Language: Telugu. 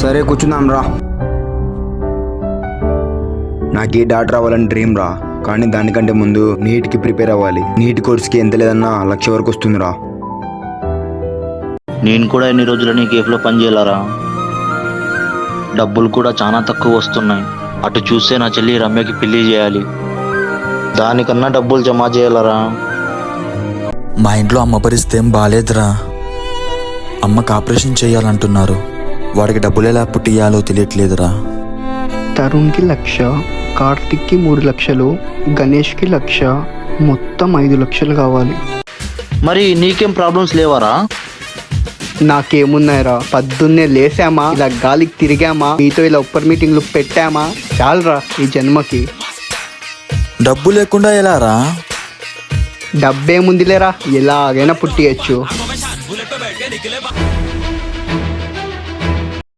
సరే కూర్చుందాం రా. నాకు ఈ డాక్టర్ అవ్వాలని డ్రీమ్ రా, కానీ దానికంటే ముందు నీట్కి ప్రిపేర్ అవ్వాలి. నీట్ కోర్స్కి ఎంత లేదన్నా 1,00,000 వరకు వస్తుందిరా. నేను కూడా ఎన్ని రోజులు నీ కేఫ్లో పనిచేయాలరా. డబ్బులు కూడా చాలా తక్కువ వస్తున్నాయి. అటు చూస్తే నా చెల్లి రమ్యకి పెళ్లి చేయాలి, దానికన్నా డబ్బులు జమ చేయాలరా. మా ఇంట్లో అమ్మ పరిస్థితి ఏం బాగాలేదురా. అమ్మకి ఆపరేషన్ చేయాలంటున్నారు. వాడికి డబ్బులు ఎలా పుట్టియాలో తెలియట్లేదురా. తరుణ్కి 1,00,000, కార్తిక్కి 3 లక్షలు, గణేష్కి 1,00,000, మొత్తం 5 లక్షలు కావాలి. మరి నీకేం ప్రాబ్లమ్స్ లేవారా? నాకేమున్నాయిరా, పొద్దున్నే లేసామా, ఇలా గాలికి తిరిగామా, మీతో ఇలా ఉప్పర్ మీటింగ్లు పెట్టామా, చాలరా ఈ జన్మకి. డబ్బు లేకుండా ఎలా రా? డబ్బేముందిలేరా, ఎలాగైనా పుట్టియచ్చు.